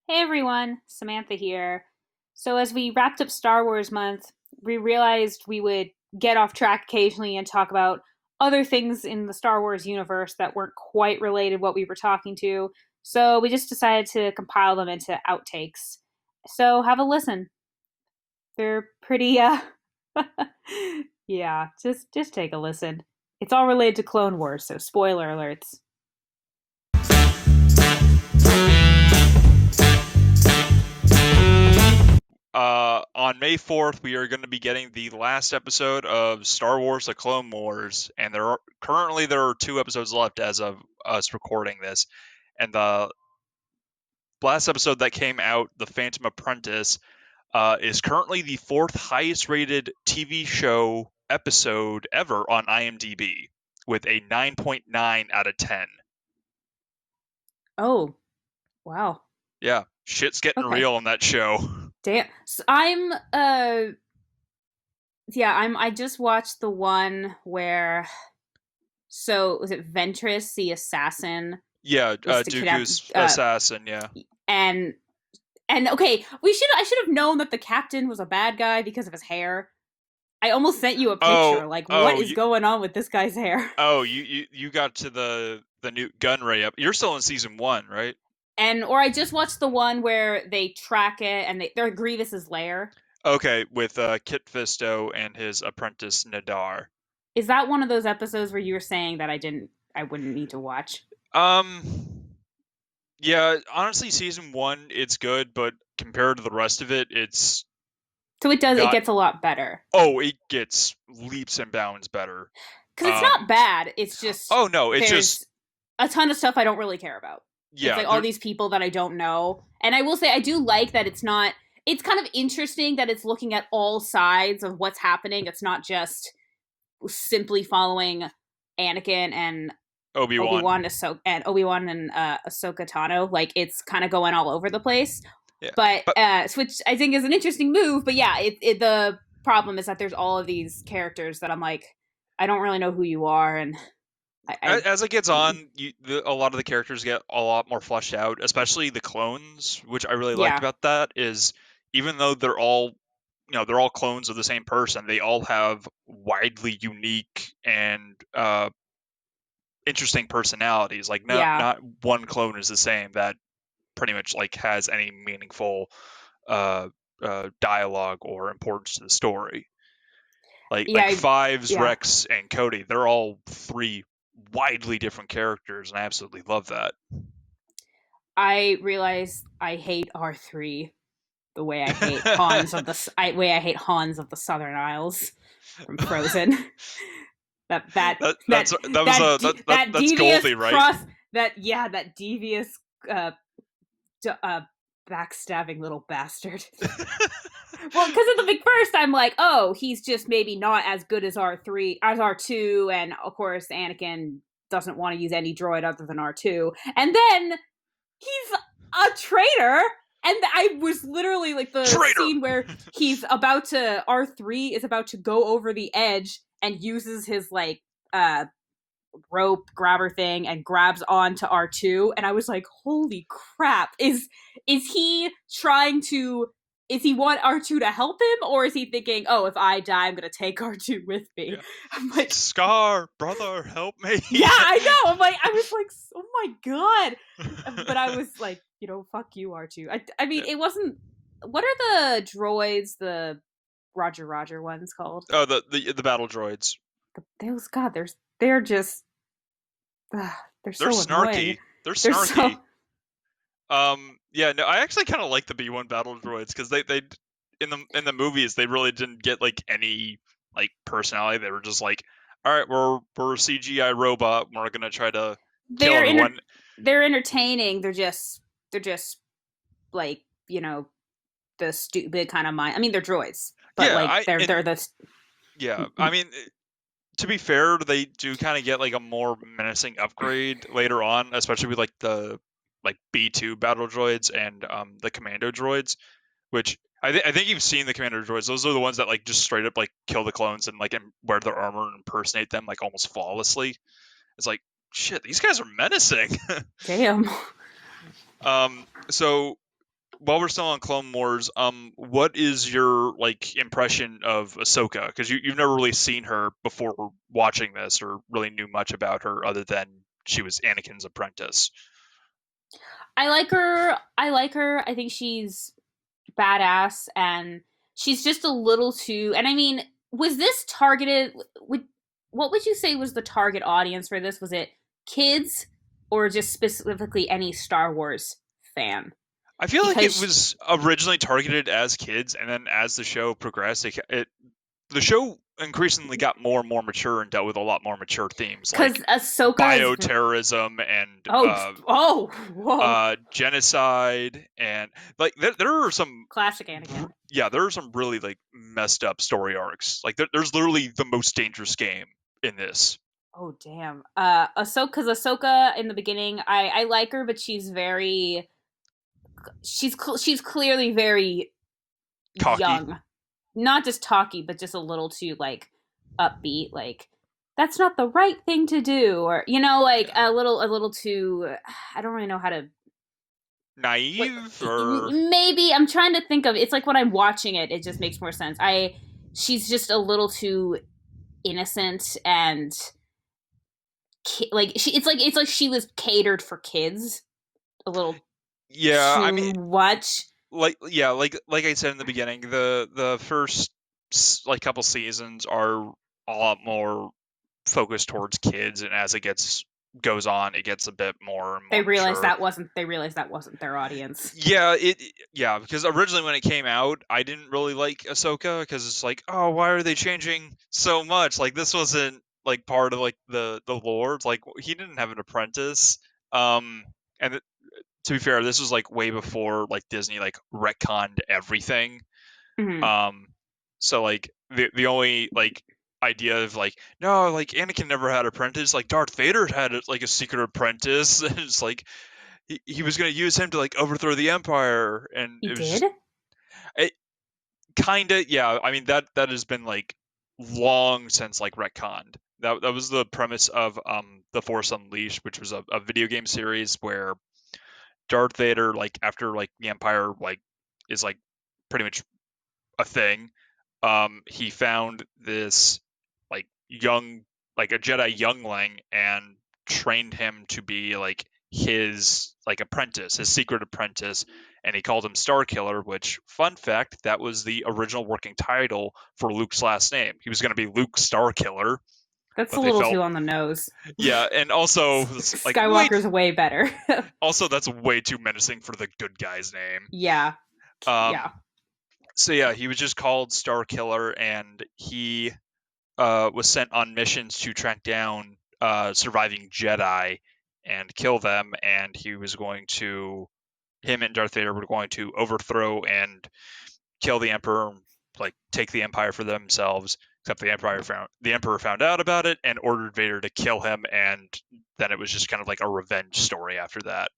Hey everyone, Samantha here. So, as we wrapped up Star Wars month, we realized we would get off track occasionally and talk about other things in the Star Wars universe that weren't quite related what we were talking to. So, we just decided to compile them into outtakes. So, have a listen. They're pretty yeah, just take a listen. It's all related to Clone Wars, so spoiler alerts. On May 4th, we are going to be getting the last episode of Star Wars: The Clone Wars, and there are two episodes left as of us recording this. And the last episode that came out, The Phantom Apprentice, is currently the fourth highest rated TV show episode ever on IMDb, with a 9.9 out of 10. Oh, wow. Yeah, shit's getting Okay. real on that show. Damn. So I'm yeah, I just watched the one where was it Ventress the assassin Yeah, was to kidnap Dooku's assassin. Yeah. and okay, I should have known that the captain was a bad guy because of his hair. I almost sent you a Oh, picture like what oh, is going on with this guy's hair? Oh, you got to the new Gunray up. You're still in season one, right? And or I just watched the one where they track it and they're Grievous's lair. Okay, with Kit Fisto and his apprentice Nadar. Is that one of those episodes where you were saying that I wouldn't need to watch? Um, yeah, honestly, season one it's good, but compared to the rest of it, it's So it got gets a lot better. it gets leaps and bounds better. Because it's Um, not bad. It's just oh no, it's just there's a ton of stuff I don't really care about. It's yeah, like all these people that I don't know. And I will say I do like that it's not it's kind of interesting that it's looking at all sides of what's happening. It's not just simply following Anakin and Obi Obi-Wan Wan. and Obi-Wan and Ahsoka Tano. Like it's kind of going all over the place. Yeah, But but which I think is an interesting move, but yeah, the problem is that there's all of these characters that I'm like I don't really know who you are, and I as it gets on, a lot of the characters get a lot more fleshed out, especially the clones, which I really liked yeah, about that is even though they're all clones of the same person, they all have widely unique and interesting personalities. Like yeah, not one clone is the same that pretty much like has any meaningful uh, dialogue or importance to the story. yeah, Like Fives, yeah. Rex, and Cody, they're all three widely different characters, and I absolutely love that. I realize I hate R3 the way I hate way I hate Hans of the Southern Isles from Frozen. that that that that that's that was that that's devious Goldie, right? cross that devious uh, uh backstabbing little bastard. Well, because at the first I'm like, oh, he's just maybe not as good as R3 as R2, and of course Anakin doesn't want to use any droid other than R2, and then he's a traitor. And I was literally like the Traitor. scene where R3 is about to go over the edge and uses his like rope grabber thing and grabs onto R2, and I was like, holy crap, is he trying to is he want R2 to help him, or is he thinking, oh, if I die I'm gonna take R2 with me? Yeah. I'm like, Scar, brother, help me. yeah, I know. I was like, oh my god. But I was like, fuck you, R2. I mean, Yeah. it wasn't. What are the droids? The Roger ones called? Oh, the battle droids. Those God, they're just they're They're so annoying. snarky. They're They're so snarky. Yeah, no, I actually kind of like the B1 battle droids because they in the movies they really didn't get like any like personality. They were just like, all right, we're a CGI robot. We're gonna try to kill they're inter- everyone. they're entertaining. They're just like the stupid kind of mind. I mean, they're droids, but Yeah, like I and they're the yeah, I mean, to be fair, they do kind of get like a more menacing upgrade later on, especially with like the like B2 battle droids and the commando droids, which I think you've seen the commando droids. Those are the ones that like just straight up like kill the clones and like wear their armor and impersonate them like almost flawlessly. It's like shit, these guys are menacing. damn. So while we're still on Clone Wars, what is your like impression of Ahsoka? Because you've never really seen her before watching this, or really knew much about her other than she was Anakin's apprentice. I like her. I like her. I think she's badass, and she's just a little too. And I mean, was this targeted? Would what would you say was the target audience for this? Was it kids or just specifically any Star Wars fan? I feel like it Because was originally targeted as kids, and then as the show progressed, the show increasingly got more and more mature and dealt with a lot more mature themes because like Ahsoka is. bioterrorism and Oh, oh, whoa! genocide, and like there are some Classic Anakin. yeah, there are some really like messed up story arcs. Like there's literally the most dangerous game in this. Oh damn. Ahsoka, because Ahsoka in the beginning, I like her, but she's clearly very Cocky. young, not just talky, but just a little too like upbeat. Like that's not the right thing to do, or like Yeah. a little too. I don't really know how to. What Naive or maybe I'm trying to think of. It's like when I'm watching it, it just makes more sense. She's just a little too innocent and like it's like she was catered for kids a little yeah, I mean too much. like I said in the beginning, the first like couple seasons are a lot more focused towards kids, and as it gets goes on, it gets a bit more and They more realized mature. that wasn't they realized that wasn't their audience. Yeah, yeah, because originally when it came out, I didn't really like Ahsoka because it's like, oh, why are they changing so much? Like this wasn't like part of like the lore. It's like he didn't have an apprentice. And to be fair, this was like way before like Disney like retconned everything. Hmm. Um, so like the only like idea of like no, like Anakin never had an apprentice. Like Darth Vader had like a secret apprentice. And it's like he was going to use him to like overthrow the empire, and He it was did. just it kind of yeah. I mean that has been like long since like retconned. That was the premise of the Force Unleashed, which was a video game series where Darth Vader like after like the empire like is like pretty much a thing. He found this like young like a Jedi youngling and trained him to be like his like apprentice, his secret apprentice, and he called him Star Killer, which fun fact, that was the original working title for Luke's last name. He was going to be Luke Star Killer, That's a but they little felt too on the nose. yeah, and also it's like wait, Skywalker's way better. also that's way too menacing for the good guy's name. Yeah, yeah. Um so yeah, he was just called Star Killer, and he was sent on missions to track down surviving Jedi and kill them. And him and Darth Vader were going to overthrow and kill the Emperor, like take the Empire for themselves. Except the Emperor found out about it and ordered Vader to kill him, and then it was just kind of like a revenge story after that.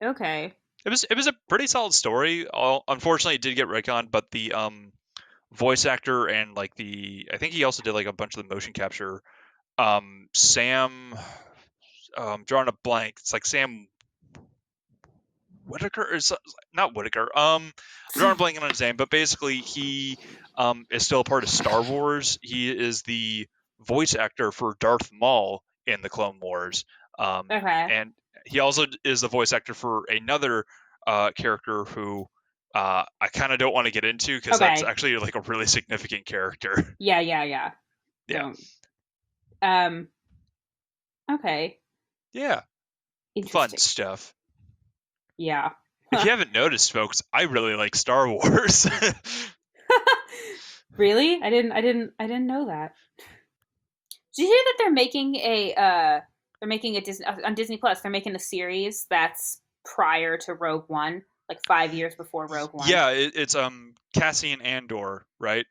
Okay. It was a pretty solid story. Unfortunately, it did get retconned, but the voice actor and like the I think he also did like a bunch of the motion capture. Sam, drawing a blank. It's like Sam Whitaker is not Whitaker. I'm drawing a blank on his name, but basically he is still a part of Star Wars. He is the voice actor for Darth Maul in the Clone Wars, Okay. and he also is the voice actor for another character who I kind of don't want to get into because that's Okay. actually like a really significant character. Yeah, yeah, yeah. Yeah, Don't. Um. Okay. yeah, fun Interesting. stuff. Yeah. If you haven't noticed, folks, I really like Star Wars. Really? I didn't know that. Did you hear that they're making a Disney on Disney Plus? They're making a series that's prior to Rogue One, like 5 years before Rogue One. Yeah, it's Cassian Andor, right?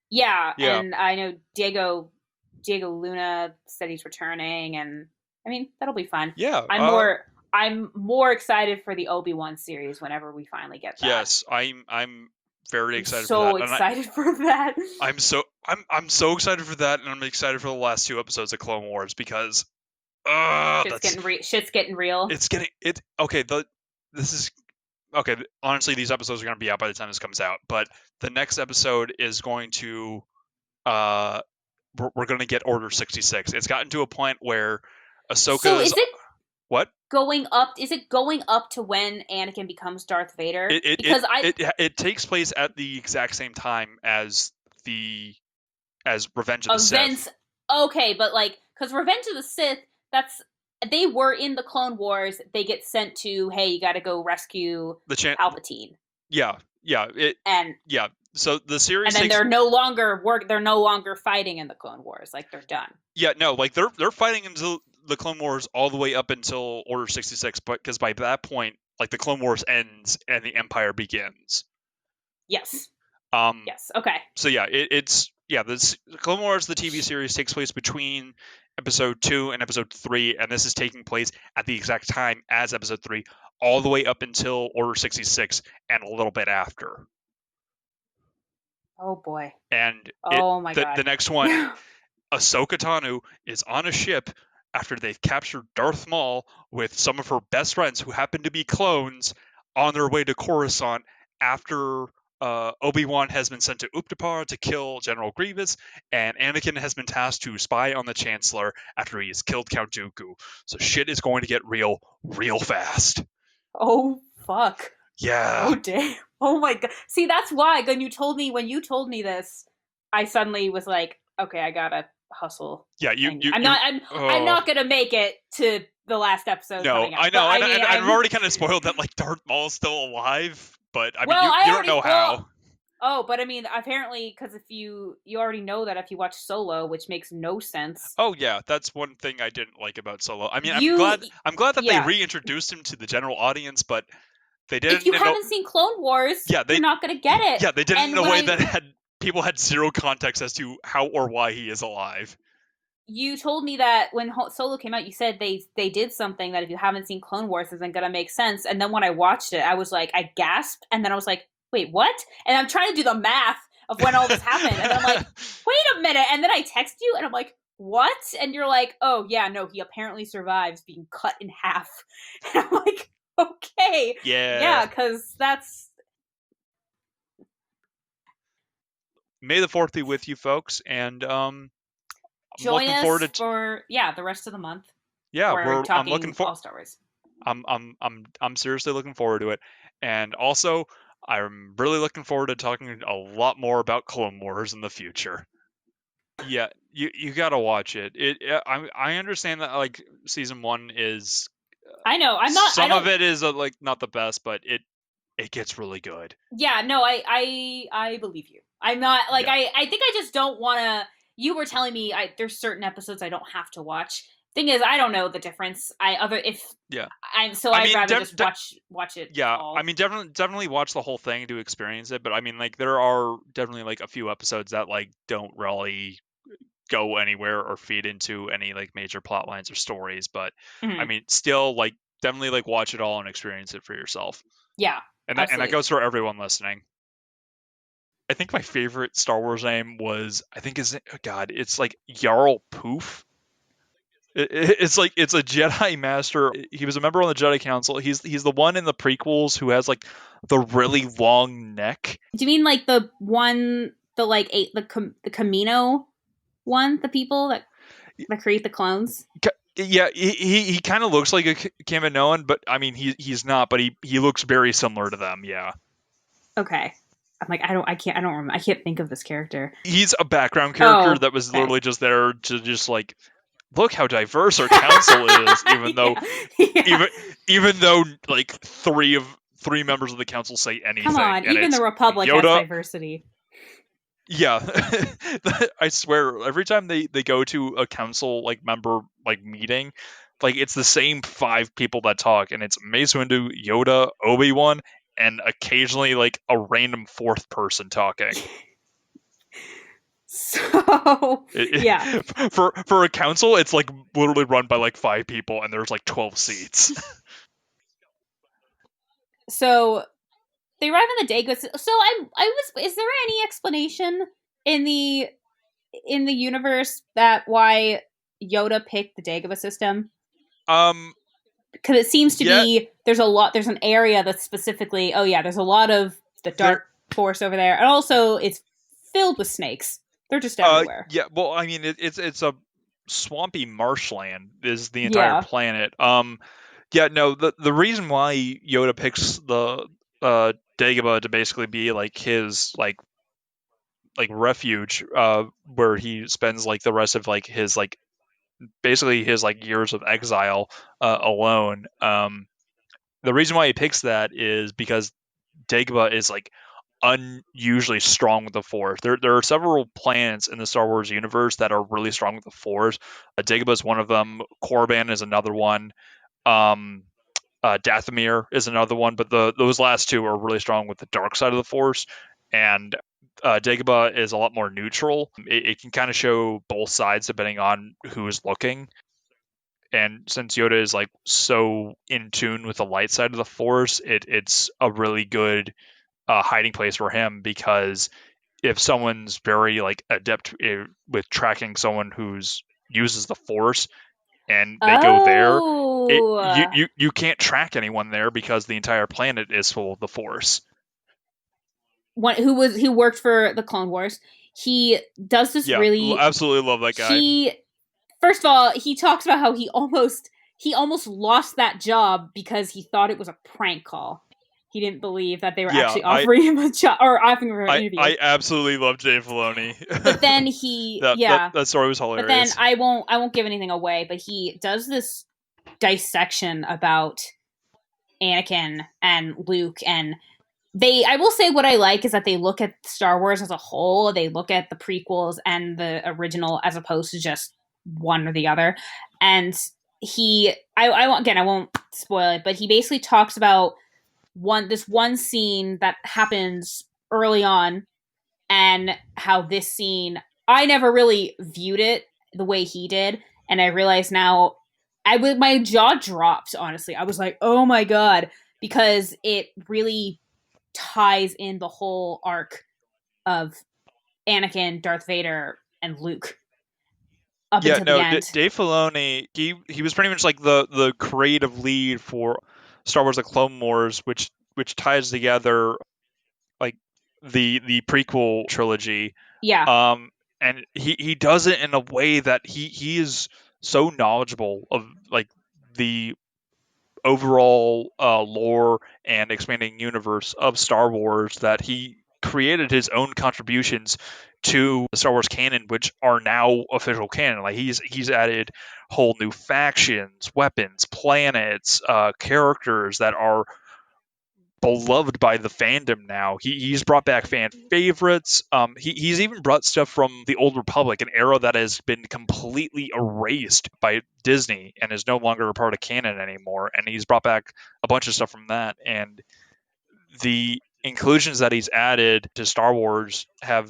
Yeah, Yeah, and I know Diego Luna said he's returning, and I mean that'll be fun. yeah. I'm more excited for the Obi-Wan series whenever we finally get that. Yes, I'm very I'm excited for so that, and excited for that. I'm so excited for that, and I'm excited for the last two episodes of Clone Wars because Shit's that's getting shit's getting real. it's getting it okay. This is okay, honestly, these episodes are going to be out by the time this comes out, but the next episode is going to uh we're going to get Order 66. It's gotten to a point where So Ahsoka's is it what going up? Is it going up to when Anakin becomes Darth Vader? it it it Because I it takes place at the exact same time the as Revenge of the Sith. events. Okay, but like, because Revenge of the Sith, that's they were in the Clone Wars. They get sent to, hey, you got to go rescue The chan Palpatine, Yeah, yeah, and yeah. So the series then takes they're no longer work. They're no longer fighting in the Clone Wars. Like they're done. yeah, no, like they're fighting until the Clone Wars all the way up until Order 66, but because by that point, like the Clone Wars ends and the Empire begins. Yes. Um, Yes. Okay. so yeah, it's yeah, this Clone Wars, the TV series, takes place between episode 2 and episode 3, and this is taking place at the exact time as episode 3, all the way up until Order 66 and a little bit after. Oh boy. And Oh my the god. next one, Ahsoka Tano is on a ship after they've captured Darth Maul with some of her best friends who happen to be clones on their way to Coruscant after Obi-Wan has been sent to Uptapar to kill General Grievous, and Anakin has been tasked to spy on the Chancellor after he has killed Count Dooku. So shit is going to get real, real fast. Oh fuck. Yeah. Oh damn. Oh my god. See, that's why when you told me this, I suddenly was like, okay, I gotta hustle. Yeah, And I'm oh. not gonna make it to the last episode No, coming out. I But know, I and, mean, and I've already kind of spoiled that like Darth Maul is still alive, but I mean, well, you don't know how. but I mean, apparently, because if you already know that if you watch Solo, which makes no sense. Oh yeah, that's one thing I didn't like about Solo. I mean, You, I'm glad that they yeah. reintroduced him to the general audience, but they If didn't you in a haven't seen Clone Wars, yeah you're they not gonna get it. yeah they did it in And a when way I that had people had zero context as to how or why he is alive. you told me that when Solo came out, you said they did something that if you haven't seen Clone Wars isn't gonna make sense. And then when I watched it, I was like, I gasped, and then I was like, wait, what? And I'm trying to do the math of when all this happened, and then I'm like, wait a minute, and then I text you, and I'm like, what? And you're like, oh yeah, no, he apparently survives being cut in half, and I'm like, okay, Yeah. yeah, because that's May the fourth be with you, folks, and I'm join looking forward us to for the rest of the month. yeah We're I'm looking talking for All Star Wars. I'm seriously looking forward to it. And also, I'm really looking forward to talking a lot more about Clone Wars in the future. Yeah, you gotta watch it. I understand that like season 1 is I know. I'm not. I some of don't. it is like not the best, but it gets really good. Yeah. No. I believe you. I'm not like Yeah, I think I just don't want to. You were telling me there's certain episodes I don't have to watch. Thing is, I don't know the difference. I other if yeah. I'm so I I'd mean, rather just watch it yeah. I all. mean, definitely watch the whole thing to experience it. But I mean, like there are definitely like a few episodes that like don't really go anywhere or feed into any like major plot lines or stories, but I Mhm. mean still like definitely like watch it all and experience it for yourself. Yeah. And that Absolutely. goes for everyone listening. I think my favorite Star Wars name was I think is oh God, it's like Jarl Poof. It's like it's a Jedi master. He was a member on the Jedi Council. He's the one in the prequels who has like the really long neck. Do you mean like the one the like eight the Camino one the people that create the clones? Yeah, he kind of looks like a Kaminoan, but I mean he's not, but he looks very similar to them. Yeah, Okay. I'm like I don't remember. I can't think of this character. he's a background character Oh. that was Okay. literally just there to just like look how diverse our council is, even though Yeah. Yeah. even even though like three members of the council say Come anything, on, and even it's the Republic has Yoda. diversity. Yeah, I swear every time they go to a council like member like meeting, like it's the same five people that talk, and it's Mace Windu, Yoda, Obi-Wan, and occasionally like a random fourth person talking. So yeah. For a council, it's like literally run by like five people, and there's like 12 seats. So they arrive in the Dagobah. So I was. Is there any explanation in the universe that why Yoda picked the Dagobah system? Um, Because it seems to Yeah, be there's an area that's specifically, oh yeah, there's a lot of the there. dark forest over there, and also it's filled with snakes. They're just everywhere. Yeah. Well, I mean, it's a swampy marshland is the entire Yeah. planet. Yeah. No. The reason why Yoda picks the Dagobah to basically be like his like refuge, where he spends like the rest of like his like basically his like years of exile alone. The reason why he picks that is because Dagobah is like unusually strong with the Force. There are several planets in the Star Wars universe that are really strong with the Force. Dagobah is one of them. Korriban is another one. Um, Dathomir is another one, but those last two are really strong with the dark side of the Force. And Dagobah is a lot more neutral. It can kind of show both sides depending on who's looking. And since Yoda is like so in tune with the light side of the Force, it's a really good hiding place for him, because if someone's very like adept with tracking someone who's uses the Force and they go there, Oh, you can't track anyone there because the entire planet is full of the Force. one who worked for the Clone Wars. He does this Yeah, really. absolutely love that guy. He first of all, he talks about how he almost lost that job because he thought it was a prank call. He didn't believe that they were Yeah, actually offering him a job or offering him an interview. I absolutely love Dave Filoni. But then he, That yeah. that story was But then hilarious. I won't give anything away. But he does this dissection about Anakin and Luke, and I will say what I like is that they look at Star Wars as a whole. They look at the prequels and the original as opposed to just one or the other. And I won't spoil it, but he basically talks about one scene that happens early on, and how this scene, I never really viewed it the way he did, and I realize now, my jaw dropped. Honestly, I was like, oh my god, because it really ties in the whole arc of Anakin, Darth Vader, and Luke up Yeah, until the no, end. Dave Filoni, he was pretty much like the creative lead for Star Wars: The Clone Wars, which ties together like the prequel trilogy. Yeah. Um, and he does it in a way that he is so knowledgeable of like the overall lore and expanding universe of Star Wars that he created his own contributions to the Star Wars canon, which are now official canon. Like he's added whole new factions, weapons, planets, characters that are beloved by the fandom now. He's brought back fan favorites. He's even brought stuff from the Old Republic, an era that has been completely erased by Disney and is no longer a part of canon anymore. And he's brought back a bunch of stuff from that. And the inclusions that he's added to Star Wars have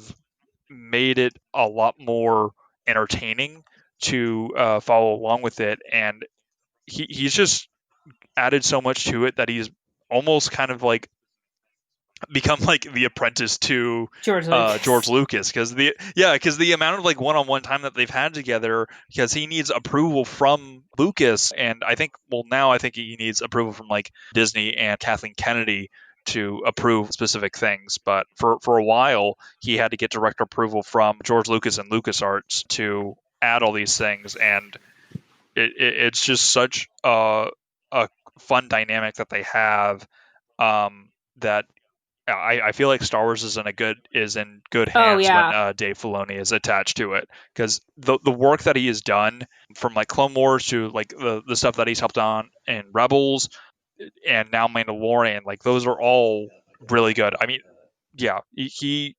made it a lot more entertaining to follow along with it. And he's just added so much to it that he's almost kind of like become like the apprentice to George George Lucas. Lucas, because the amount of like one-on-one time that they've had together, because he needs approval from Lucas, and I think, well, now I think he needs approval from like Disney and Kathleen Kennedy to approve specific things. But for a while he had to get direct approval from George Lucas and LucasArts to add all these things. And it's just such a fun dynamic that they have, that I feel like Star Wars is in good Oh hands when yeah. Dave Filoni is attached to it, because the work that he has done, from like Clone Wars to like the stuff that he's helped on in Rebels and now Mandalorian, like those are all really good. I mean, yeah, he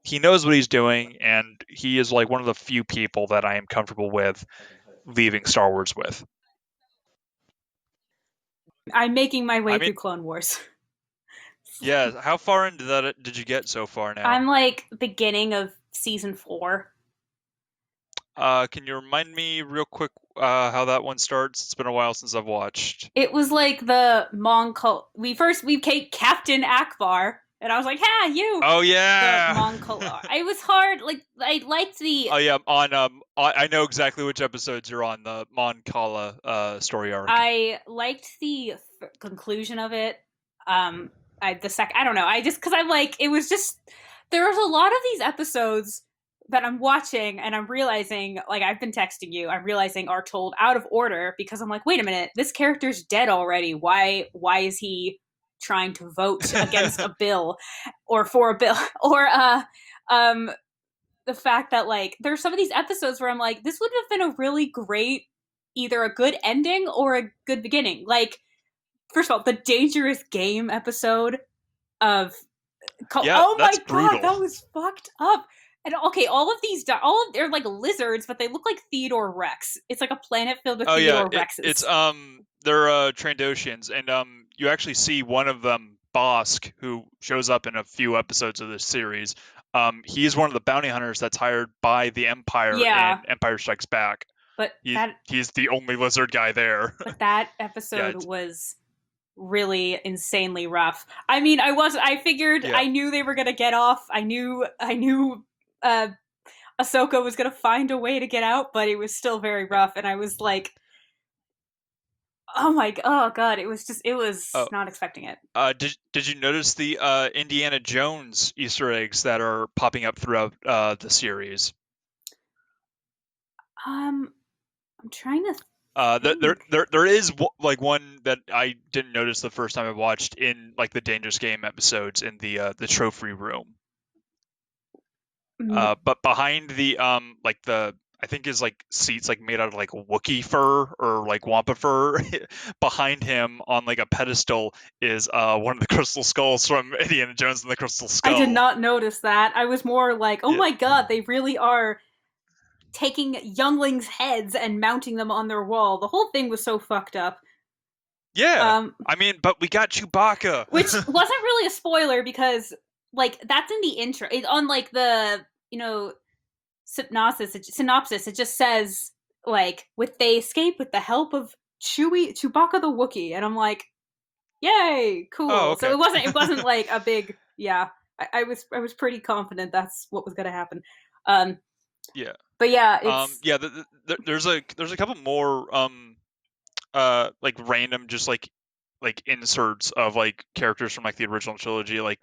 knows what he's doing, and he is like one of the few people that I am comfortable with leaving Star Wars with. I'm making my I way mean, through Clone Wars. yeah, how far into that did you get so far now? I'm like beginning of season 4. Can you remind me real quick how that one starts? It's been a while since I've watched. It was like the Mongol. We Captain Akbar, And I was like, "Ha, you!" Oh The yeah. Mon Calamari. It was hard. Like I liked the Oh yeah, on I know exactly which episodes you're on, the Mon Cala story arc. I liked the conclusion of it. Um, I don't know. I just because I'm like it was just there was a lot of these episodes that I'm watching and I'm realizing like I've been texting you. I'm realizing are told out of order because I'm like, wait a minute, this character's dead already. Why is he trying to vote against a bill or for a bill or um the fact that like there's some of these episodes where I'm like, this would have been a really great either a good ending or a good beginning. Like, first of all, the dangerous game episode of Yeah, oh my that's god, brutal. that was fucked up. And okay, all of they're like lizards, but they look like Theodore Rex. It's like a planet filled with Oh yeah, Theodore it's Rexes. they're Trandoshans, and you actually see one of them, Bosk, who shows up in a few episodes of this series. He is one of the bounty hunters that's hired by the Empire Yeah, in Empire Strikes Back. but He's the only lizard guy there. that Yeah, episode was really insanely rough. I mean, I figured yeah. I knew they were gonna get off. I knew uh Ahsoka was gonna find a way to get out, but it was still very rough. And I was like, oh god, it was Oh, not expecting it. did you notice the Indiana Jones Easter eggs that are popping up throughout the series? Um, I'm trying to There think. there is like one that I didn't notice the first time I watched in like the Dangerous Game episodes in the trophy room. Mm, But behind the like the I think is like seats like made out of like Wookiee fur or like Wampa fur. Behind him on like a pedestal is one of the crystal skulls from Indiana Jones and the Crystal I did Skull. not notice that. I was more like, oh Yeah, my god, they really are taking younglings' heads and mounting them on their wall. The whole thing was so fucked up. yeah. Um, I mean, but we got Chewbacca. which wasn't really a spoiler because like that's in the intro. On like the synopsis, it just says like with they escape with the help of Chewbacca the Wookiee, and I'm like, yay, Oh, cool. So okay. it wasn't like a big yeah. I was pretty confident that's what was gonna happen. Um, Yeah. but yeah, it's Yeah. There's a couple more like random just like inserts of like characters from like the original trilogy. Like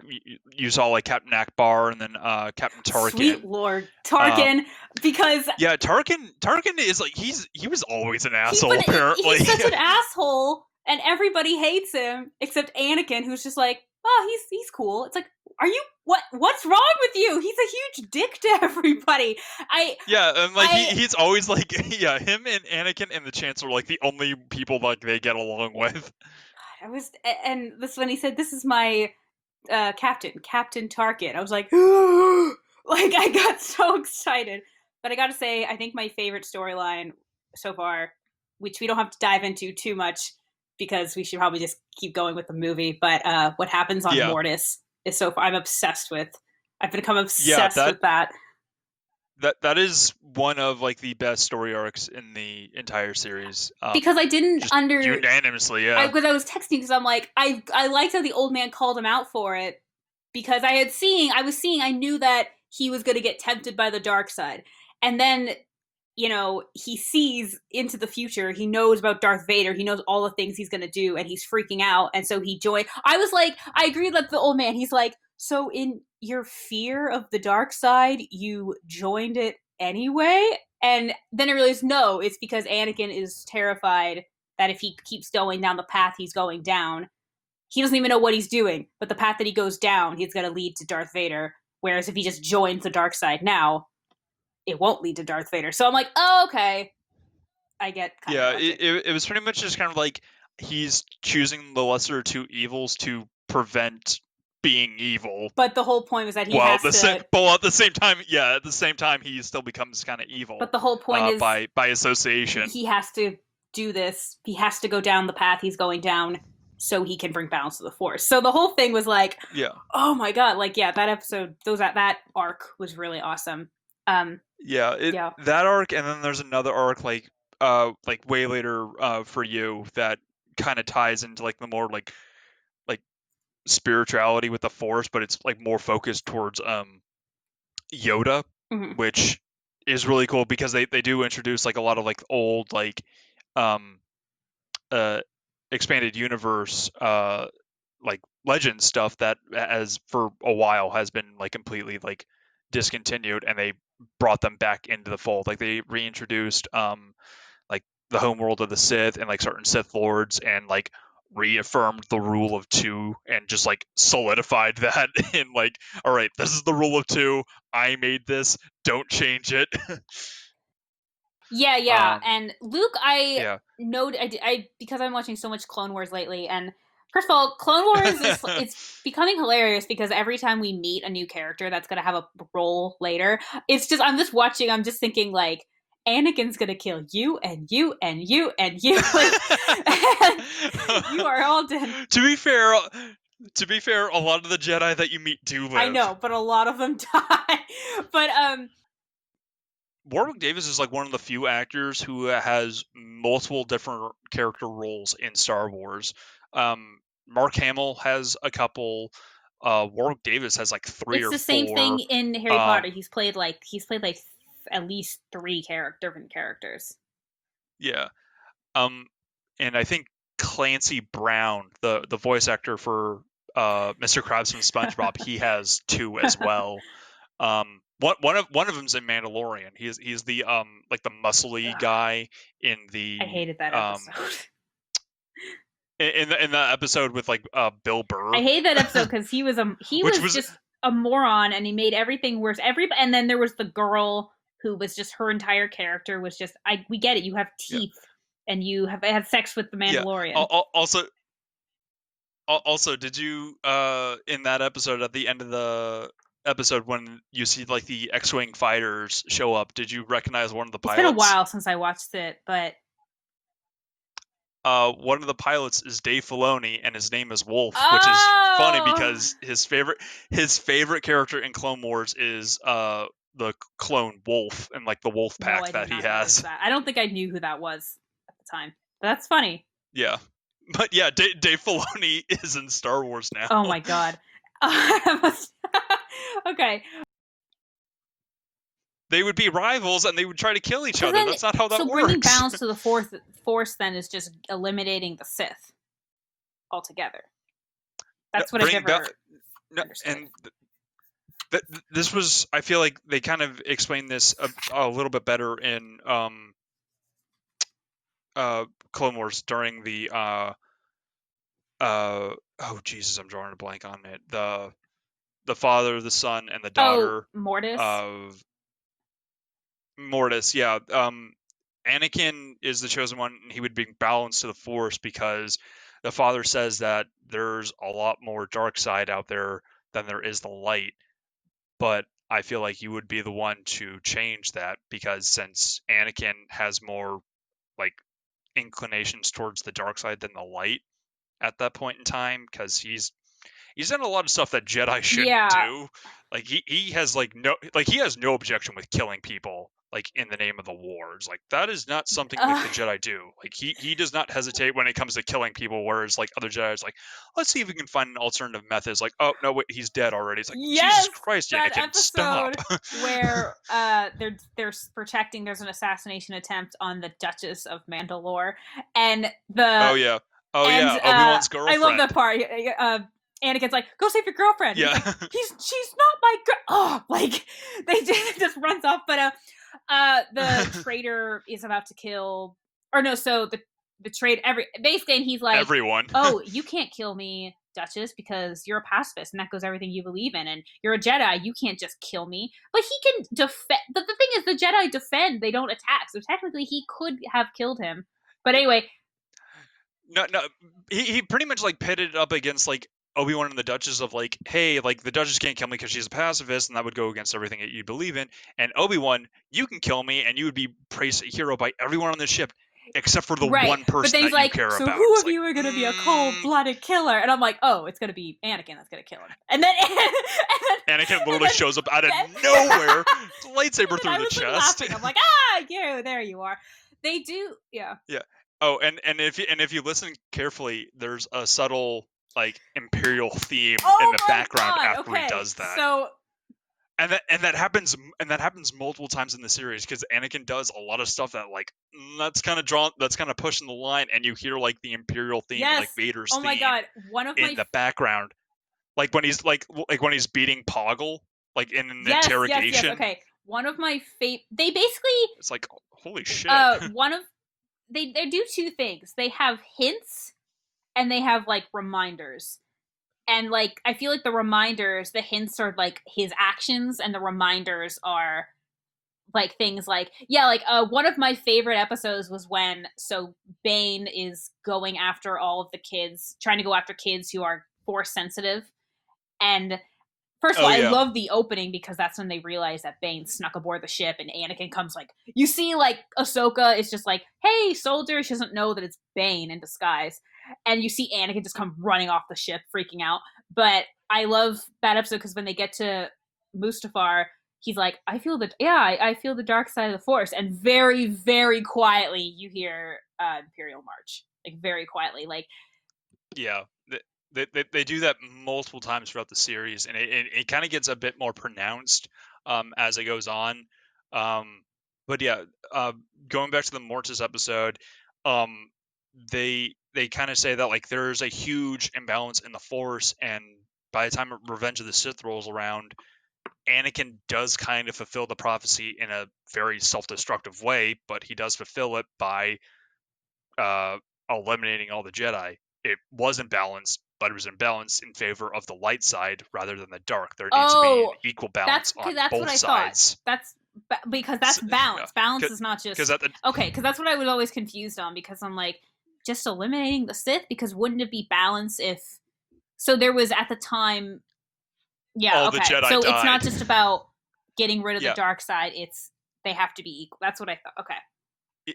you saw like Captain Akbar and then Captain sweet Tarkin. Lord Um, Tarkin because yeah, Tarkin is like he was always an but asshole apparently. he's such an asshole, and everybody hates him except Anakin, who's just like, oh, he's cool. It's like, are you what's wrong with you? He's a huge dick to everybody. I Yeah, and like I he's always like yeah, him and Anakin and the Chancellor are like the only people like they get along with. I was and this when he said this is my Captain Tarkin. I was like, like I got so excited. But I got to say, I think my favorite storyline so far, which we don't have to dive into too much because we should probably just keep going with the movie. But what happens on Yeah. Mortis is so far. I'm obsessed with. I've become Yeah, obsessed with that that is one of like the best story arcs in the entire series. because I didn't Just under unanimously, yeah. I was texting because I'm like I liked how the old man called him out for it because I knew that he was going to get tempted by the dark side, and then he sees into the future. He knows about Darth Vader. He knows all the things he's going to do, and he's freaking out. And so he joined. I was like, I agree with the old man. He's like, so in your fear of the dark side, you joined it anyway. And then I realized, no, it's because Anakin is terrified that if he keeps going down the path he's going down, he doesn't even know what he's doing. But the path that he goes down, he's going to lead to Darth Vader. Whereas if he just joins the dark side now, it won't lead to Darth Vader. So I'm like, oh, okay. I get kind of the Yeah, logic. it was pretty much just kind of like he's choosing the lesser of two evils to prevent being evil. But the whole point was that he Well, has to. at the same time, yeah, at the same time, he still becomes kind of evil, But the whole point is by association. he has to do this. He has to go down the path he's going down so he can bring balance to the force. So the whole thing was like, Yeah, oh my god, like yeah, that episode, that arc was really awesome. yeah, Yeah, that arc, and then there's another arc like way later for you that kind of ties into like the more like spirituality with the Force, but it's like more focused towards Yoda, Mm-hmm. which is really cool because they do introduce like a lot of like old like um uh expanded universe like legend stuff that as for a while has been like completely like discontinued, and they brought them back into the fold. Like they reintroduced like the homeworld of the Sith and like certain Sith lords, and like reaffirmed the rule of two and just like solidified that in like, all right, this is the rule of two. I made this. Don't change it. Yeah, and Luke, I Yeah. know I because I'm watching so much Clone Wars lately, and first of all, Clone Wars is it's becoming hilarious because every time we meet a new character that's gonna have a role later, it's just I'm just watching, I'm just thinking like Anakin's gonna kill you and you and you and you, like, and you are all dead. To be fair, a lot of the Jedi that you meet do I live. know, but a lot of them die. But Warwick Davis is like one of the few actors who has multiple different character roles in Star Wars. Mark Hamill has a couple. Warwick Davis has like three it's or the same thing four. in Harry Potter. Um, He's played like at least three different characters. yeah. Um, and I think Clancy Brown, the voice actor for Mr. Krabs from SpongeBob, he has two as well. One of them's in Mandalorian. He's the like the muscly Ugh, guy in I the hated that episode. in the episode with like Bill Burr, I hated that episode because he which was was just a moron and he made everything worse. And then there was the girl who was just her entire character was just we get it. You have yeah, teeth and you have had sex with the yeah. Mandalorian. Also, did you in that episode at the end of the episode when you see like the X-wing fighters show up, did you recognize one of the It's been a pilots? while since I watched it, but One of the pilots is Dave Filoni, and his name is Wolf, which is funny oh because his favorite character in Clone Wars is the clone Wolf and like the Wolf no, pack I did that he not notice has. that. I don't think I knew who that was at the time. But that's funny. Yeah, but yeah, Dave Filoni is in Star Wars now. Oh my god. Okay. They would be rivals and they would try to kill each Because other. then, That's not how that so bringing works. balance to the force then is just eliminating the Sith altogether. No, That's what I've never no, understood. and this was, I feel like they kind of explained this a little bit better in Clone Wars during the oh Jesus, I'm drawing a blank on it. The father, the son, and the Oh, daughter Mortis. of Mortis. Yeah. Anakin is the chosen one, and he would bring balance to the Force because the father says that there's a lot more dark side out there than there is the light. But I feel like you would be the one to change that because since Anakin has more like inclinations towards the dark side than the light at that point in time, because he's done a lot of stuff that Jedi shouldn't Yeah. do. Like he has he has no objection with killing people like in the name of the wars. Like that is not something like Uh, the Jedi do. Like he does not hesitate when it comes to killing people. Whereas like other Jedi is like, let's see if we can find an alternative method. It's like, oh no, wait, he's dead already. It's like Jesus yes, Christ, that Anakin, stop. episode where they're protecting. There's an assassination attempt on the Duchess of Mandalore, and Oh the yeah, oh and yeah, Obi-Wan's I love that girlfriend. part. Anakin's like, "Go save your girlfriend." He's Yeah, like, "She's not my girl." Oh, like they just runs off. But the traitor is about to kill, or no? So the trade basically, and he's like, everyone. "Oh, you can't kill me, Duchess, because you're a pacifist, and that goes everything you believe in, and you're a Jedi. You can't just kill me." But he can defend. The thing is, the Jedi defend; they don't attack. So technically, he could have killed him. But anyway, No, he pretty much like pitted it up against like Obi-Wan and the Duchess of like, hey, like the Duchess can't kill me because she's a pacifist, and that would go against everything that you believe in. And Obi-Wan, you can kill me, and you would be praised a hero by everyone on the ship except for the right. one But person then he's that you like, care "So about. who It's of like, you are going to be a cold-blooded killer?" And I'm like, "Oh, it's going to be Anakin that's going to kill him." And then, Anakin and literally then, shows up out of then, nowhere, and lightsaber then through I the was like chest. laughing. I'm like, you, there you are. They do, yeah. Yeah. Oh, and if you listen carefully, there's a subtle like Imperial theme in Oh the my background god. after he Okay. does that. So And that happens multiple times in the series because Anakin does a lot of stuff that like that's kind of pushing the line, and you hear like the Imperial theme and yes. like Vader's Oh my theme god. One of in my the background, like when he's like when he's beating Poggle like in an yes, yes, yes. interrogation. Okay. One of my they basically It's like holy shit. one of they do two things. They have hints and they have like reminders. And like I feel like the reminders, the hints are like his actions and the reminders are like things like yeah, like one of my favorite episodes was when so Bane is going after all of the kids, trying to go after kids who are force sensitive. And first of Oh all, I yeah. love the opening because that's when they realize that Bane snuck aboard the ship, and Anakin comes like, you see, like Ahsoka is just like, "Hey, soldier!" She doesn't know that it's Bane in disguise, and you see Anakin just come running off the ship, freaking out. But I love that episode because when they get to Mustafar, he's like, "I feel the I feel the dark side of the Force," and very, very quietly you hear Imperial March, like very quietly, like Yeah. They do that multiple times throughout the series, and it kind of gets a bit more pronounced as it goes on. Um, but yeah, going back to the Mortis episode, um, they kind of say that like there's a huge imbalance in the Force, and by the time Revenge of the Sith rolls around, Anakin does kind of fulfill the prophecy in a very self-destructive way, but he does fulfill it by uh, eliminating all the Jedi. It was imbalanced, but it was imbalanced in favor of the light side rather than the dark. There needs to be an oh, equal balance on that's what both I thought. sides. That's because So, that's yeah, balance. Balance is not because just at the okay. Because that's what I was always confused on. Because I'm like, just eliminating the Sith. Because wouldn't it be balance if so? There was at the time. Yeah. all the Okay. Jedi So it's not died. just about getting rid of the Yeah, dark side. It's they have to be equal. That's what I thought. Okay.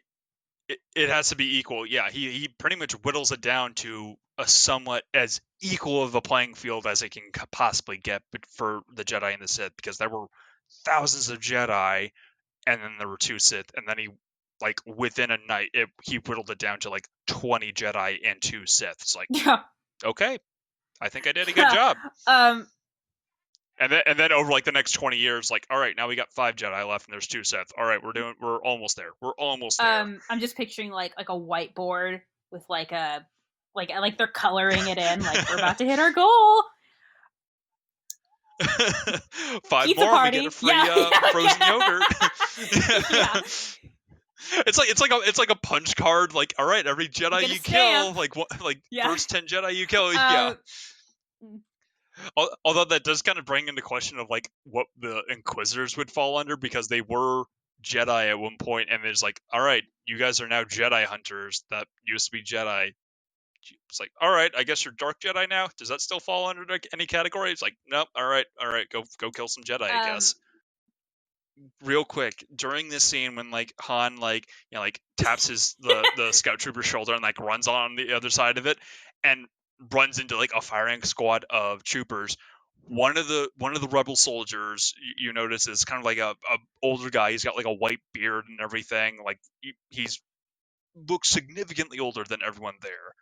it, it has to be equal. Yeah, he pretty much whittles it down to a somewhat as equal of a playing field as it can possibly get, but for the Jedi and the Sith, because there were thousands of Jedi and then there were two Sith, and then he like within a night he whittled it down to like 20 Jedi and two Sith. It's like Yeah. okay, I think I did a good job. um. And then over like the next 20 years, like all right, now we got five Jedi left and there's two Sith. All right, we're almost there. We're almost there. I'm just picturing like a whiteboard with like a like they're coloring it in. Like we're about to hit our goal. Five Pizza more and we get a party. free Yeah, yeah, frozen yeah. yogurt. Yeah. It's like a punch card. Like, all right, every You Jedi get a you kill, stamp. like what, like Yeah. first 10 Jedi you kill, yeah. Uh, Although that does kind of bring into question of like what the Inquisitors would fall under because they were Jedi at one point, and it's like, all right, you guys are now Jedi hunters that used to be Jedi. It's like, all right, I guess you're Dark Jedi now. Does that still fall under any category? It's like, nope. All right, go kill some Jedi, I um, guess. Real quick, during this scene when like Han like like taps the scout trooper's shoulder and like runs on the other side of it and runs into like a firing squad of troopers. One of the rebel soldiers you notice is kind of like a older guy. He's got like a white beard and everything. Like he's looks significantly older than everyone there.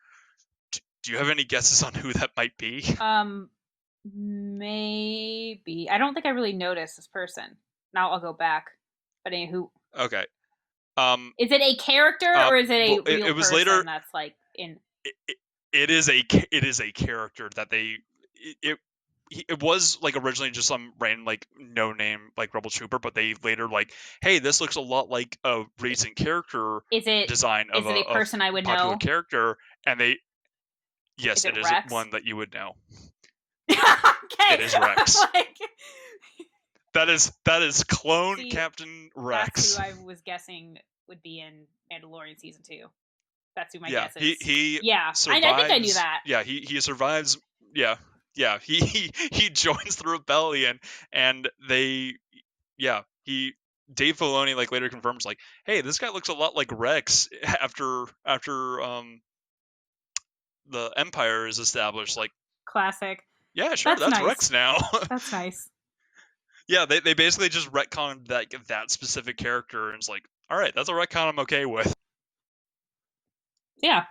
Do you have any guesses on who that might be? um, maybe I don't think I really noticed this person. Now I'll go back. But anywho, Okay. Um. is it a character or is it Well, a it, real it was later. person that's like in It, it is a character that they it, it was like originally just some random like no name like rebel trooper, but they later like, hey, this looks a lot like a recent character is it design of is it a a person I would popular know? character, and they Is yes, it it is Rex? one that you would know. It Okay. is Rex. Like That is clone see, Captain that's who Rex. I was guessing would be in Mandalorian season 2. That's who my Yeah, guess he is. he Yeah, I think I knew survives. that. Yeah, he survives. Yeah, yeah. He joins the rebellion, and they he Dave Filoni like later confirms like, hey, this guy looks a lot like Rex after the Empire is established. Like, Classic. yeah, sure, That's that's nice. Rex now. That's nice. Yeah, they basically just retconned that specific character, and it's like, all right, that's a retcon I'm okay with. Yeah.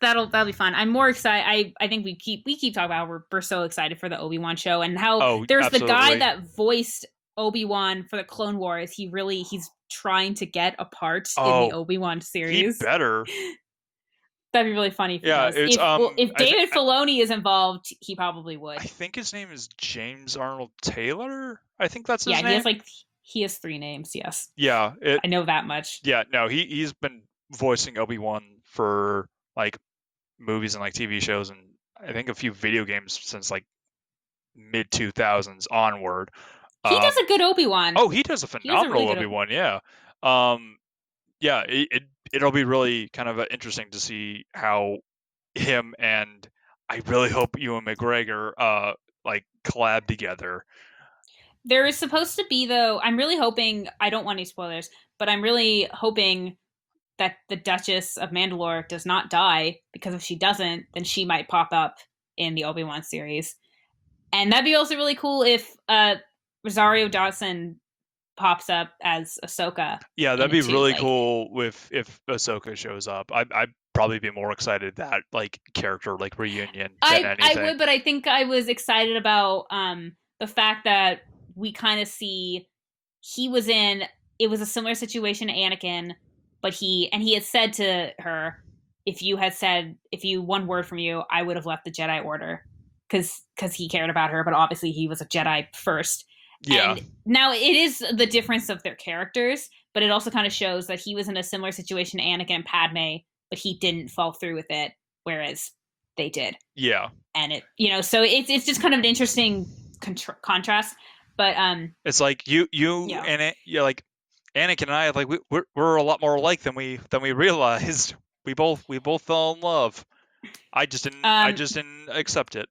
that'll be fun. I'm more excited. I think we keep talking about how we're so excited for the Obi-Wan show, and how Oh, there's the guy absolutely. that voiced Obi-Wan for the Clone Wars. He's trying to get a part in the Oh, Obi-Wan he series. better. That'd be really funny if he Yeah, does. it's If David Filoni is involved, he probably I would. think his name is James Arnold Taylor. I think that's his Yeah, name. he has 3 names. Yes, Yeah, it I know that much. yeah, no, he's been voicing Obi-Wan for like movies and like TV shows and I think a few video games since like mid 2000s onward. He does a good Obi-Wan. Oh, he does a He does a really phenomenal good. Obi-Wan, yeah. Um yeah, it'll be really kind of interesting to see how him and I really hope Ewan McGregor like collab together. There is supposed to be, though. I'm really hoping. I don't want any spoilers, but I'm really hoping that the Duchess of Mandalore does not die, because if she doesn't, then she might pop up in the Obi-Wan series. And that'd be also really cool if Rosario Dawson pops up as Ahsoka Yeah, in that'd it be too. really Like, cool if Ahsoka shows up. I'd probably be more excited that like character like reunion than I anything. would, but I think I was excited about the fact that we kind of see he was in, it was a similar situation to Anakin, but he had said to her, if you one word from you, I would have left the Jedi Order, because he cared about her, but obviously he was a Jedi first. Yeah, And now it is the difference of their characters, but it also kind of shows that he was in a similar situation to Anakin and Padme, but he didn't fall through with it, whereas they did. yeah. And so it's just kind of an interesting contrast. But It's like you yeah. and it, you're like Anakin and I like we're a lot more alike than we realized. We both fell in love. I Um, just didn't accept it.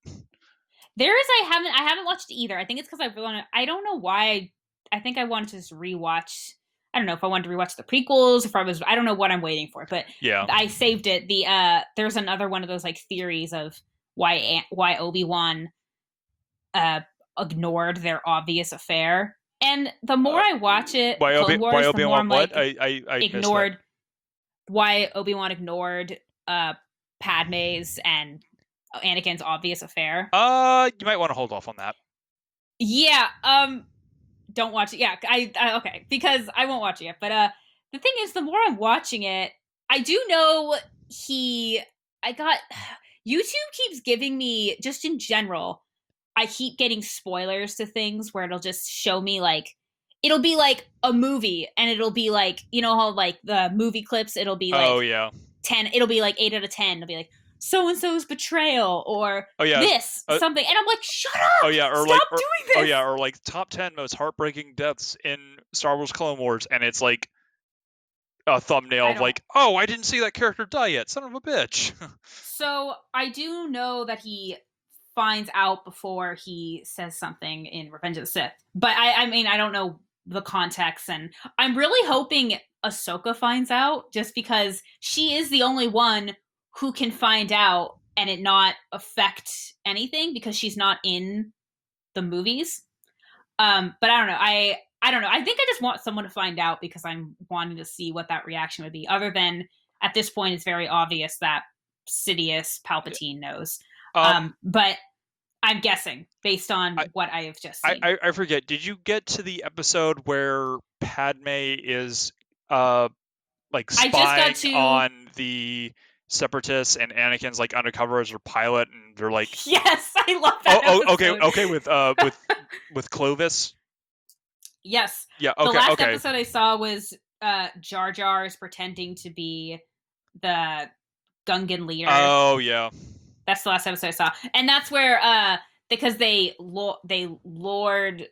there is I haven't watched it either. I think it's because I don't know why. I think I wanted to just rewatch. I don't know if I wanted to rewatch the prequels, if I don't know what I'm waiting for, but Yeah. I saved it. There's another one of those like theories of why Obi-Wan uh ignored their obvious affair. And the more Uh, I watch it, Clone why Wars, the more Obi-Wan I'm what? like, I missed that. ignored why Obi-Wan ignored Padme's and Anakin's obvious affair. You might want to hold off on that. Yeah, don't watch it. Yeah, I okay, because I won't watch it yet. But the thing is, the more I'm watching it, I do know he. I got YouTube keeps giving me, just in general. I keep getting spoilers to things where it'll just show me like, it'll be like a movie, and it'll be like, how like the movie clips, it'll be Oh like yeah. 10, it'll be like 8 out of 10. It'll be like so and so's betrayal, or Oh yeah. this Uh, something, and I'm like, shut oh up, yeah. Or like stop doing oh this. yeah. Or like top 10 most heartbreaking deaths in Star Wars Clone Wars, and it's like a thumbnail I of don't. like, oh, I didn't see that character die yet. Son of a bitch. So I do know that he finds out before he says something in Revenge of the Sith, but I mean, I don't know the context, and I'm really hoping Ahsoka finds out, just because she is the only one who can find out and it not affect anything, because she's not in the movies. But I don't know. I don't know. I think I just want someone to find out, because I'm wanting to see what that reaction would be. Other than, at this point, it's very obvious that Sidious Palpatine knows. um, But I'm guessing based on I, what I have just I seen. I forget. Did you get to the episode where Padme is uh like I just got spying to. on the separatists and Anakin's like undercover as her pilot and they're like Yes, I love that oh episode. okay with Clovis. Yes, Yeah, the okay, last okay. episode I saw was Jar Jar is pretending to be the Gungan leader. Oh yeah. That's the last episode I saw, and that's where because they lured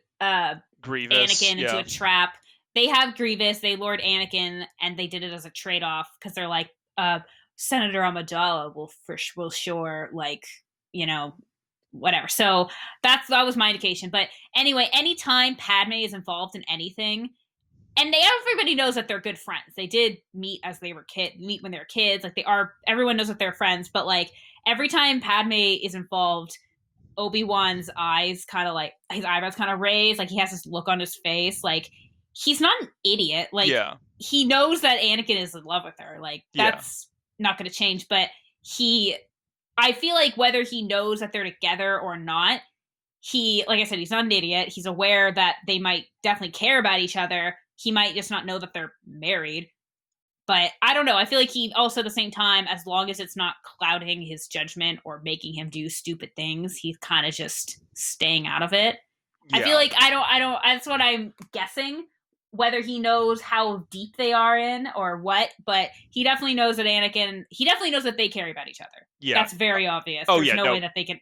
Grievous. Anakin into Yeah. a trap. They have Grievous. They lured Anakin, and they did it as a trade off, because they're like, Senator Amidala will sure, like, you know whatever. So that was my indication. But anyway, anytime Padme is involved in anything, and everybody knows that they're good friends. They did meet when they were kids. Like, they are. Everyone knows that they're friends. But like, every time Padme is involved, Obi-Wan's eyes kind of like, his eyebrows kind of raise. Like, he has this look on his face. Like, he's not an idiot. Like, Yeah. he knows that Anakin is in love with her. Like, Yeah. not going to change, but he I feel like whether he knows that they're together or not, he, like I said, he's not an idiot. He's aware that they might definitely care about each other. He might just not know that they're married. But I don't know. I feel like he also, at the same time, as long as it's not clouding his judgment or making him do stupid things, he's kind of just staying out of it. I feel Yeah. like I don't, that's what I'm guessing. Whether he knows how deep they are in or what, but he definitely knows that he definitely knows that they care about each other. Yeah. That's very obvious. Oh There's yeah. no No. way that they can.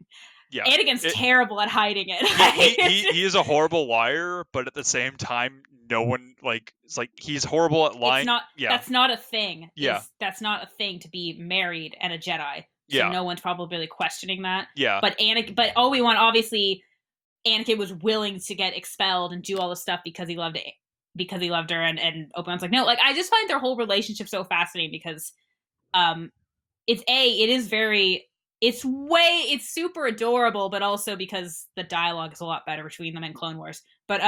Yeah. Anakin's It, terrible at hiding he it. is a horrible liar, but at the same time, no one like it's like he's horrible at It's lying. not, Yeah. that's not a thing. Yeah. That's not a thing to be married and a Jedi. So Yeah. no one's probably really questioning that. Yeah. But Obi-Wan, obviously, Anakin was willing to get expelled and do all this stuff because he loved it, because he loved her, and Obi-Wan's like, no, like, I just find their whole relationship so fascinating because um it is very, it's super adorable, but also because the dialogue is a lot better between them in Clone Wars. But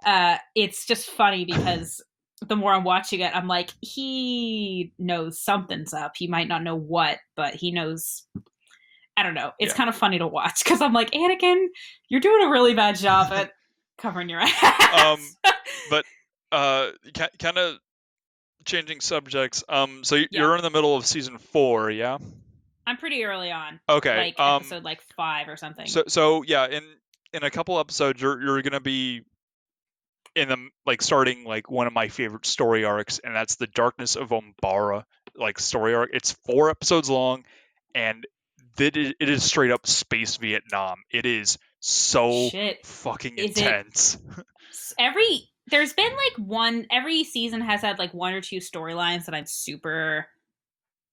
Yeah. it's just funny because the more I'm watching it, I'm like, he knows something's up. He might not know what, but he knows. I don't know. It's Yeah. kind of funny to watch because I'm like, Anakin, you're doing a really bad job at covering your ass. But kind of changing subjects. So Yeah, you're in the middle of season 4, yeah? I'm pretty early on, Okay. like episode like 5 or something. So yeah, in a couple episodes, you're gonna be in the like starting like one of my favorite story arcs, and that's the Darkness of Umbara like story arc. It's 4 episodes long, and it is straight up space Vietnam. It is so Shit, fucking is it intense. there's been like every season has had like one or two storylines that I'm super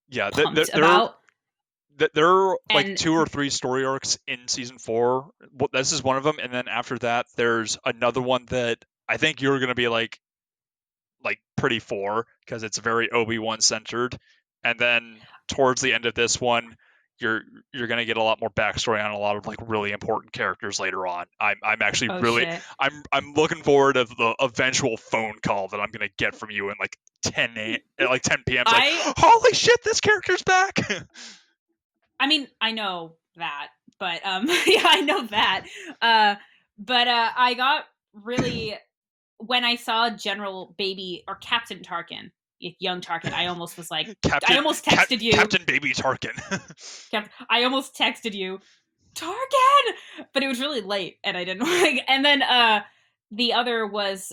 Yeah, pumped about. there are like And 2 or 3 story arcs in season 4. This is one of them, and then after that, there's another one that I think you're gonna be like pretty for because it's very Obi-Wan centered. And then towards the end of this one, you're gonna get a lot more backstory on a lot of like really important characters later on. I'm actually oh really shit, I'm looking forward to the eventual phone call that I'm gonna get from you in like 10 p.m. It's like, I holy shit, this character's back. I mean, I know that, but yeah, I know that. But I got really, when I saw General Baby or Captain Tarkin, young Tarkin, I almost was like, I almost texted you, Captain Baby Tarkin. I almost texted you, Tarkin, but it was really late and I didn't like. And then the other was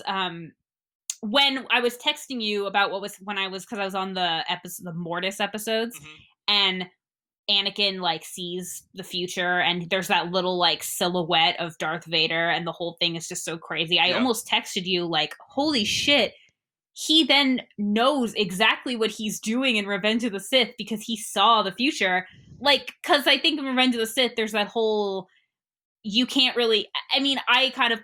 when I was texting you about what was when I was because I was on the Mortis episodes, Mhm. and Anakin like sees the future and there's that little like silhouette of Darth Vader and the whole thing is just so crazy. I Yeah. almost texted you like, holy shit, he then knows exactly what he's doing in Revenge of the Sith because he saw the future. Like, because I think in Revenge of the Sith, there's that whole, you can't really, I mean, I kind of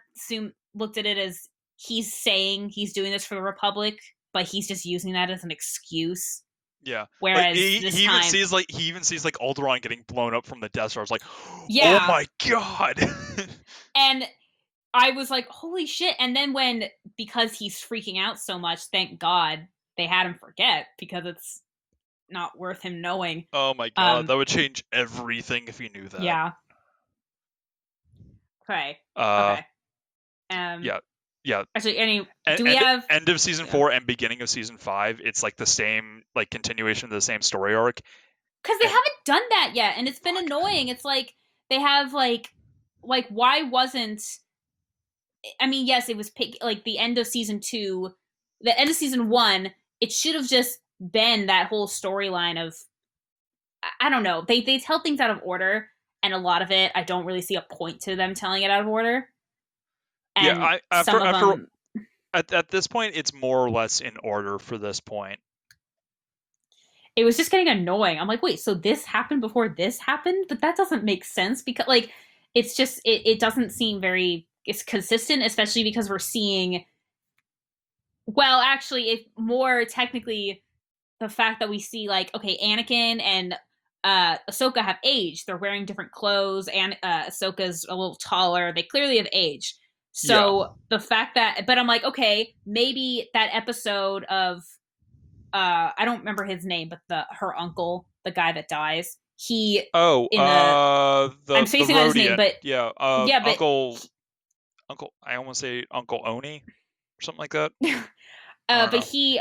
looked at it as he's saying he's doing this for the Republic, but he's just using that as an excuse. Yeah, like Whereas this he even time, sees like Alderaan getting blown up from the Death Star. It's like, oh yeah. my god. And I was like, holy shit. And then because he's freaking out so much, thank God they had him forget because it's not worth him knowing. Oh my god, that would change everything if you knew that. Yeah. Okay. Uh, Okay. yeah, yeah. Actually, do we have End of season 4 and beginning of season 5? It's like the same like continuation of the same story arc. because they haven't done that yet, and it's been annoying. It's like they have like why wasn't I mean, yes, it was like the end of season 2, the end of season 1. It should have just been that whole storyline of I don't know. They tell things out of order, and a lot of it I don't really see a point to them telling it out of order. Yeah, And I some of after them, at this point, it's more or less in order for this point. it was just getting annoying. I'm like, wait, so this happened before this happened, but that doesn't make sense because like it's just it doesn't seem very it's consistent, especially because we're seeing. Well, actually, if more technically, the fact that we see like okay, Anakin and Ahsoka have aged. They're wearing different clothes, and Ahsoka's a little taller. They clearly have aged. Yeah. So the fact that, but I'm like, okay, maybe that episode of I don't remember his name, but the her uncle, the guy that dies, he Oh, in the I'm the spacing on his name, Rhodian, but yeah, yeah, but Uncle, I almost say Uncle Oni or something like that. I don't but know. he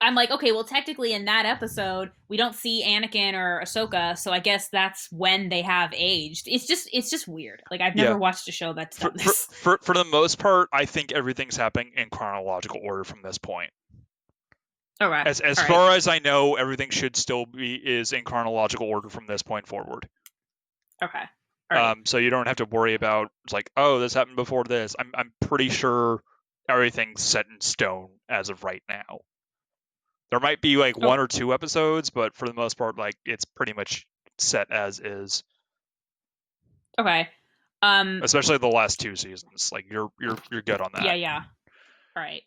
I'm like, okay, well, technically in that episode, we don't see Anakin or Ahsoka, so I guess that's when they have aged. It's just weird. Like I've Yeah, never watched a show that's done this. for the most part, I think everything's happening in chronological order from this point. Okay, As all right, far as I know, everything should still be is in chronological order from this point forward. okay, all right, So you don't have to worry about like, oh, this happened before this. I'm pretty sure everything's set in stone as of right now. There might be like oh, one or two episodes, but for the most part, like it's pretty much set as is. okay. Um, Especially the last two seasons. Like you're good on yeah, that. yeah, all right.